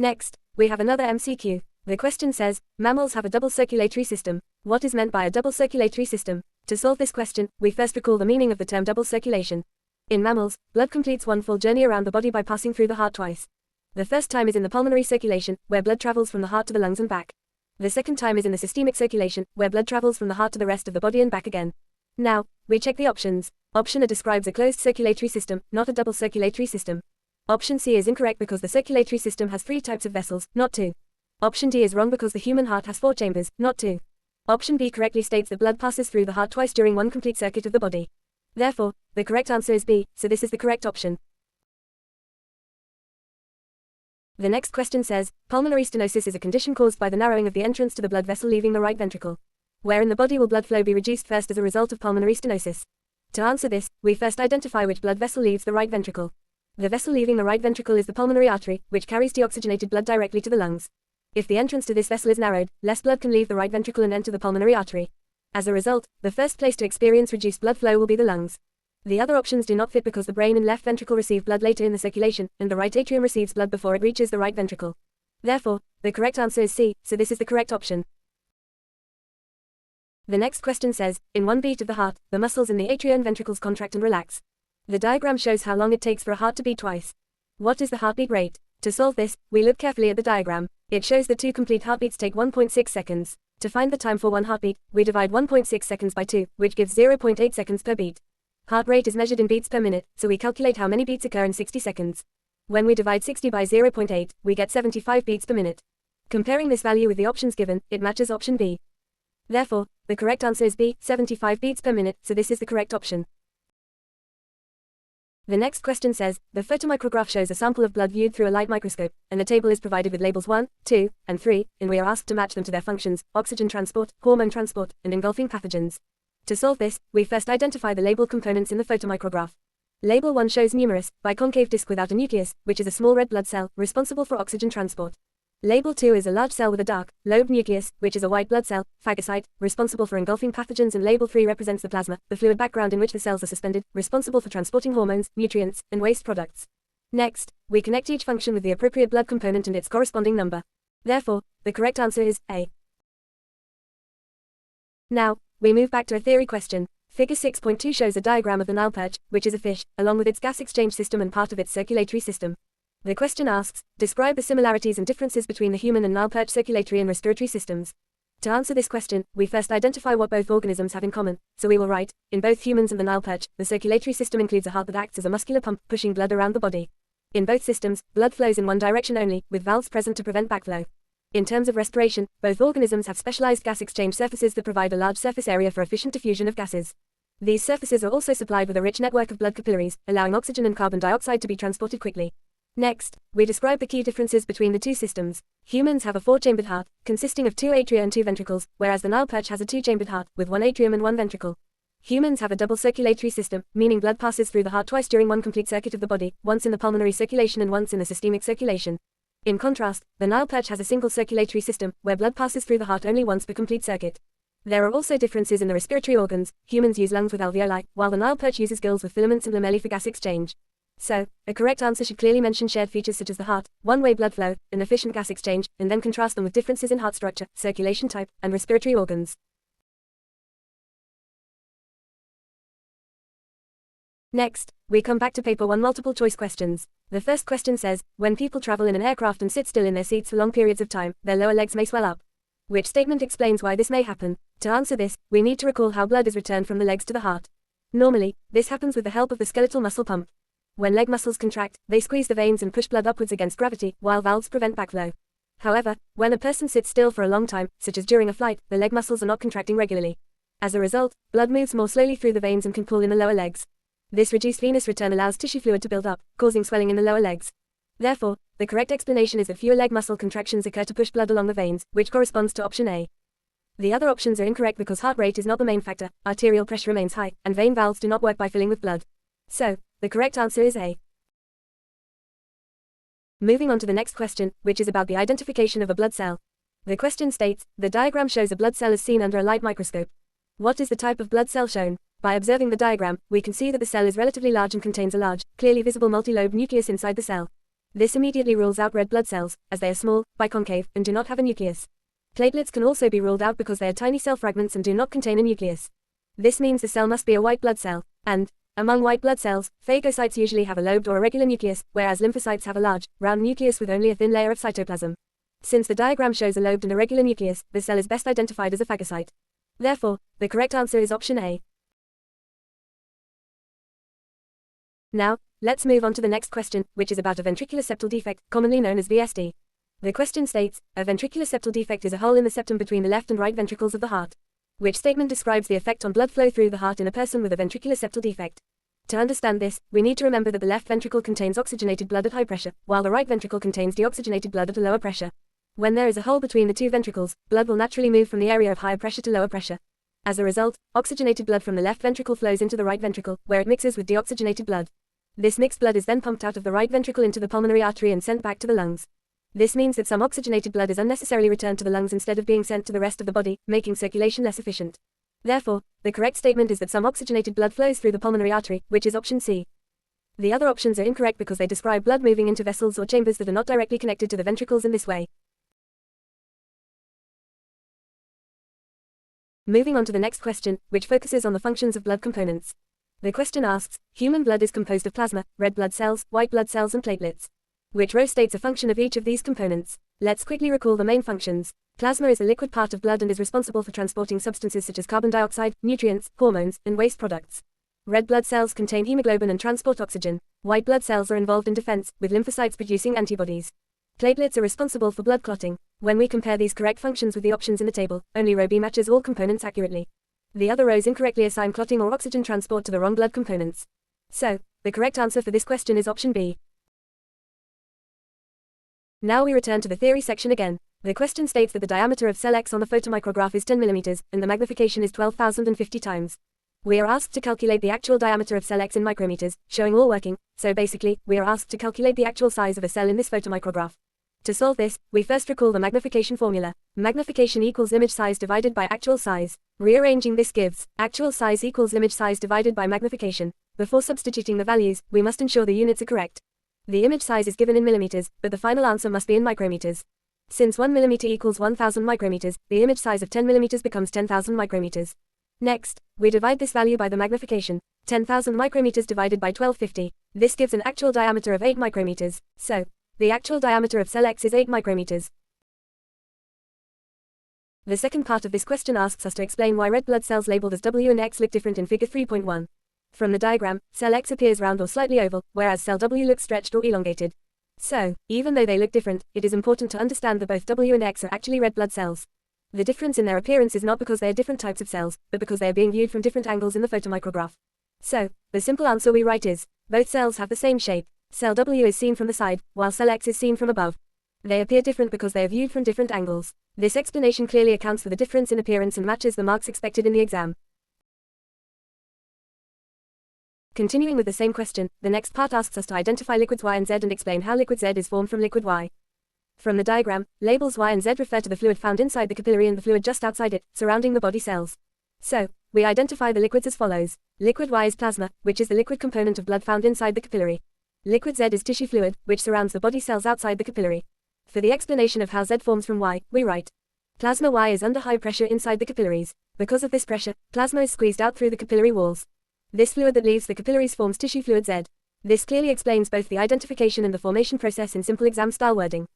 Next, we have another MCQ. The question says, mammals have a double circulatory system. What is meant by a double circulatory system? To solve this question, we first recall the meaning of the term double circulation. In mammals, blood completes one full journey around the body by passing through the heart twice. The first time is in the pulmonary circulation, where blood travels from the heart to the lungs and back. The second time is in the systemic circulation, where blood travels from the heart to the rest of the body and back again. Now, we check the options. Option A describes a closed circulatory system, not a double circulatory system. Option C is incorrect because the circulatory system has 3 types of vessels, not 2. Option D is wrong because the human heart has 4 chambers, not 2. Option B correctly states that blood passes through the heart twice during one complete circuit of the body. Therefore, the correct answer is B, so this is the correct option. The next question says, pulmonary stenosis is a condition caused by the narrowing of the entrance to the blood vessel leaving the right ventricle. Where in the body will blood flow be reduced first as a result of pulmonary stenosis? To answer this, we first identify which blood vessel leaves the right ventricle. The vessel leaving the right ventricle is the pulmonary artery, which carries deoxygenated blood directly to the lungs. If the entrance to this vessel is narrowed, less blood can leave the right ventricle and enter the pulmonary artery. As a result, the first place to experience reduced blood flow will be the lungs. The other options do not fit because the brain and left ventricle receive blood later in the circulation, and the right atrium receives blood before it reaches the right ventricle. Therefore, the correct answer is C, so this is the correct option. The next question says, in one beat of the heart, the muscles in the atria and ventricles contract and relax. The diagram shows how long it takes for a heart to beat twice. What is the heartbeat rate? To solve this, we look carefully at the diagram. It shows that 2 complete heartbeats take 1.6 seconds. To find the time for one heartbeat, we divide 1.6 seconds by 2, which gives 0.8 seconds per beat. Heart rate is measured in beats per minute, so we calculate how many beats occur in 60 seconds. When we divide 60 by 0.8, we get 75 beats per minute. Comparing this value with the options given, it matches option B. Therefore, the correct answer is B, 75 beats per minute, so this is the correct option. The next question says, the photomicrograph shows a sample of blood viewed through a light microscope, and the table is provided with labels 1, 2, and 3, and we are asked to match them to their functions, oxygen transport, hormone transport, and engulfing pathogens. To solve this, we first identify the label components in the photomicrograph. Label 1 shows numerous, biconcave disc without a nucleus, which is a small red blood cell, responsible for oxygen transport. Label 2 is a large cell with a dark, lobed nucleus, which is a white blood cell, phagocyte, responsible for engulfing pathogens, and label 3 represents the plasma, the fluid background in which the cells are suspended, responsible for transporting hormones, nutrients, and waste products. Next, we connect each function with the appropriate blood component and its corresponding number. Therefore, the correct answer is A. Now, we move back to a theory question. Figure 6.2 shows a diagram of the Nile perch, which is a fish, along with its gas exchange system and part of its circulatory system. The question asks, describe the similarities and differences between the human and Nile perch circulatory and respiratory systems. To answer this question, we first identify what both organisms have in common, so we will write, in both humans and the Nile perch, the circulatory system includes a heart that acts as a muscular pump, pushing blood around the body. In both systems, blood flows in one direction only, with valves present to prevent backflow. In terms of respiration, both organisms have specialized gas exchange surfaces that provide a large surface area for efficient diffusion of gases. These surfaces are also supplied with a rich network of blood capillaries, allowing oxygen and carbon dioxide to be transported quickly. Next, we describe the key differences between the two systems. Humans have a 4-chambered heart, consisting of 2 atria and 2 ventricles, whereas the Nile perch has a 2-chambered heart, with 1 atrium and 1 ventricle. Humans have a double circulatory system, meaning blood passes through the heart twice during one complete circuit of the body, once in the pulmonary circulation and once in the systemic circulation. In contrast, the Nile perch has a single circulatory system, where blood passes through the heart only once per complete circuit. There are also differences in the respiratory organs. Humans use lungs with alveoli, while the Nile perch uses gills with filaments and lamellae for gas exchange. So, a correct answer should clearly mention shared features such as the heart, one-way blood flow, and efficient gas exchange, and then contrast them with differences in heart structure, circulation type, and respiratory organs. Next, we come back to paper 1 multiple choice questions. The first question says, when people travel in an aircraft and sit still in their seats for long periods of time, their lower legs may swell up. Which statement explains why this may happen? To answer this, we need to recall how blood is returned from the legs to the heart. Normally, this happens with the help of the skeletal muscle pump. When leg muscles contract, they squeeze the veins and push blood upwards against gravity, while valves prevent backflow. However, when a person sits still for a long time, such as during a flight, the leg muscles are not contracting regularly. As a result, blood moves more slowly through the veins and can pool in the lower legs. This reduced venous return allows tissue fluid to build up, causing swelling in the lower legs. Therefore, the correct explanation is that fewer leg muscle contractions occur to push blood along the veins, which corresponds to option A. The other options are incorrect because heart rate is not the main factor, arterial pressure remains high, and vein valves do not work by filling with blood. So, the correct answer is A. Moving on to the next question, which is about the identification of a blood cell. The question states, the diagram shows a blood cell as seen under a light microscope. What is the type of blood cell shown? By observing the diagram, we can see that the cell is relatively large and contains a large, clearly visible multi-lobed nucleus inside the cell. This immediately rules out red blood cells, as they are small, biconcave, and do not have a nucleus. Platelets can also be ruled out because they are tiny cell fragments and do not contain a nucleus. This means the cell must be a white blood cell, and, among white blood cells, phagocytes usually have a lobed or irregular nucleus, whereas lymphocytes have a large, round nucleus with only a thin layer of cytoplasm. Since the diagram shows a lobed and irregular nucleus, the cell is best identified as a phagocyte. Therefore, the correct answer is option A. Now, let's move on to the next question, which is about a ventricular septal defect, commonly known as VSD. The question states, a ventricular septal defect is a hole in the septum between the left and right ventricles of the heart. Which statement describes the effect on blood flow through the heart in a person with a ventricular septal defect? To understand this, we need to remember that the left ventricle contains oxygenated blood at high pressure, while the right ventricle contains deoxygenated blood at a lower pressure. When there is a hole between the two ventricles, blood will naturally move from the area of higher pressure to lower pressure. As a result, oxygenated blood from the left ventricle flows into the right ventricle, where it mixes with deoxygenated blood. This mixed blood is then pumped out of the right ventricle into the pulmonary artery and sent back to the lungs. This means that some oxygenated blood is unnecessarily returned to the lungs instead of being sent to the rest of the body, making circulation less efficient. Therefore, the correct statement is that some oxygenated blood flows through the pulmonary artery, which is option C. The other options are incorrect because they describe blood moving into vessels or chambers that are not directly connected to the ventricles in this way. Moving on to the next question, which focuses on the functions of blood components. The question asks, human blood is composed of plasma, red blood cells, white blood cells and platelets. Which row states a function of each of these components? Let's quickly recall the main functions. Plasma is a liquid part of blood and is responsible for transporting substances such as carbon dioxide, nutrients, hormones, and waste products. Red blood cells contain hemoglobin and transport oxygen. White blood cells are involved in defense, with lymphocytes producing antibodies. Platelets are responsible for blood clotting. When we compare these correct functions with the options in the table, only row B matches all components accurately. The other rows incorrectly assign clotting or oxygen transport to the wrong blood components. So, the correct answer for this question is option B. Now we return to the theory section again. The question states that the diameter of cell X on the photomicrograph is 10 mm, and the magnification is 12,050 times. We are asked to calculate the actual diameter of cell X in micrometers, showing all working, so basically, we are asked to calculate the actual size of a cell in this photomicrograph. To solve this, we first recall the magnification formula. Magnification equals image size divided by actual size. Rearranging this gives, actual size equals image size divided by magnification. Before substituting the values, we must ensure the units are correct. The image size is given in millimeters, but the final answer must be in micrometers. Since 1 millimeter equals 1000 micrometers, the image size of 10 millimeters becomes 10,000 micrometers. Next, we divide this value by the magnification. 10,000 micrometers divided by 1250. This gives an actual diameter of 8 micrometers. So, the actual diameter of cell X is 8 micrometers. The second part of this question asks us to explain why red blood cells labeled as W and X look different in figure 3.1. From the diagram, cell X appears round or slightly oval, whereas cell W looks stretched or elongated. So, even though they look different, it is important to understand that both W and X are actually red blood cells. The difference in their appearance is not because they are different types of cells, but because they are being viewed from different angles in the photomicrograph. So, the simple answer we write is, both cells have the same shape. Cell W is seen from the side, while cell X is seen from above. They appear different because they are viewed from different angles. This explanation clearly accounts for the difference in appearance and matches the marks expected in the exam. Continuing with the same question, the next part asks us to identify liquids Y and Z and explain how liquid Z is formed from liquid Y. From the diagram, labels Y and Z refer to the fluid found inside the capillary and the fluid just outside it, surrounding the body cells. So, we identify the liquids as follows. Liquid Y is plasma, which is the liquid component of blood found inside the capillary. Liquid Z is tissue fluid, which surrounds the body cells outside the capillary. For the explanation of how Z forms from Y, we write. Plasma Y is under high pressure inside the capillaries. Because of this pressure, plasma is squeezed out through the capillary walls. This fluid that leaves the capillaries forms tissue fluid Z. This clearly explains both the identification and the formation process in simple exam-style wording.